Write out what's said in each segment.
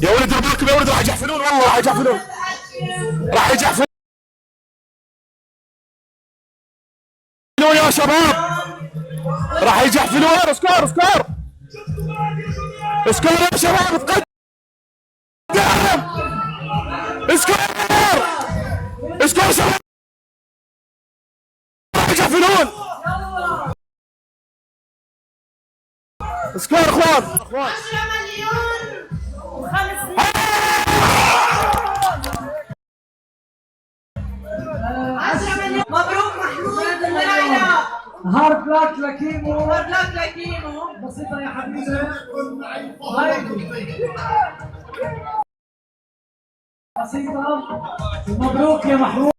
يا ولد رباكم يا ولد، راح يجحفلون والله، راح يجحفلون، راح يجحفلون يا شباب، راح يجحفلون. اسكار اسكار اسكار يا شباب، تقدم اسكار اسكار شباب، راح يجحفلون. اسكار اخوان 10 مليون و500. مبروك محمود الليلة. هارد لك لكيمو. هارد لك لكيمو. بسيطة يا حبيبي. هايدي بسيطة. مبروك يا محمود.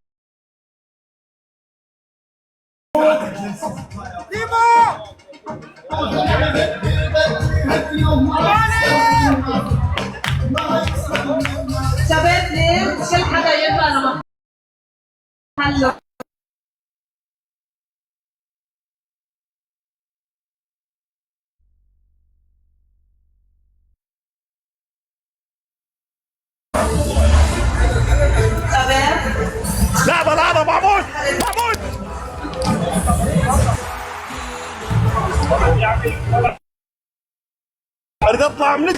شباب ليه كل حدا يبقى محله. لحظة لحظة، محمود محمود اريد اطلع من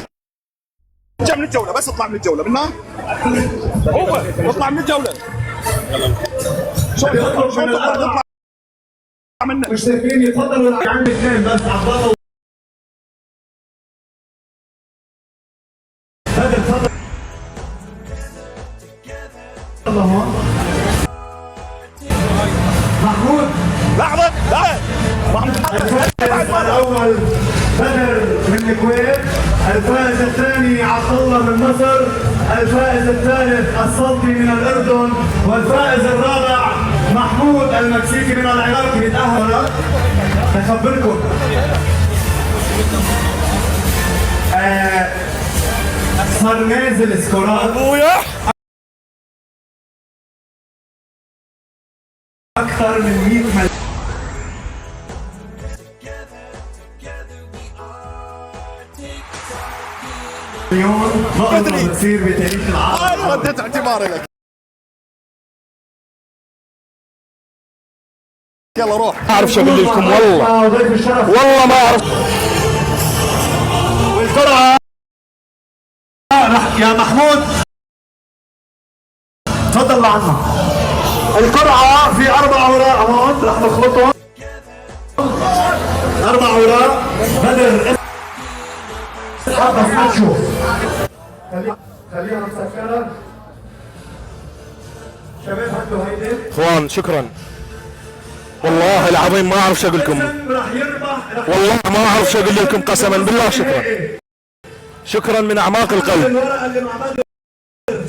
الجولة، بس اطلع من الجولة منها، هو اطلع من الجولة. شلون تطلع منه؟ مشتركين يتفضلوا عند اثنين بس عبد بدر تفضل. محمود لحظة لا الفائز الاول بدر من الكويت، الفائز الثاني عبد الله من مصر، الفائز الثالث السلطي من الاردن، والفائز الرابع محمود المكسيكي من العراق يتأهل. بخبركم صار نازل سكورات ابويا اكثر من 100 مليون. نقطة بتصير بتاريخ العالم. رديت اعتباري لك. يلا روح. ما اعرف شو اقول لكم والله، والله ما اعرف. والقرعة يا محمود تفضل لعنا. القرعة في 4 اوراق هون رح نخلطهم. 4 اوراق بدر اسحب بس ما تشوف. خليها مسكرة. شباب هاتوا هيدي. اخوان شكرا والله العظيم، ما اعرف شو اقول لكم، رح يربح والله ما اعرف شو اقول لكم، قسما بالله شكرا، شكرا من اعماق القلب، الورقة اللي مع بدر.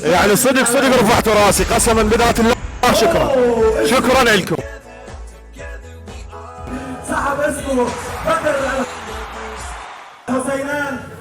يعني صدق صدق رفعت راسي قسما بذات الله، شكرا شكرا لكم. سحب اسمه بدر حسينان.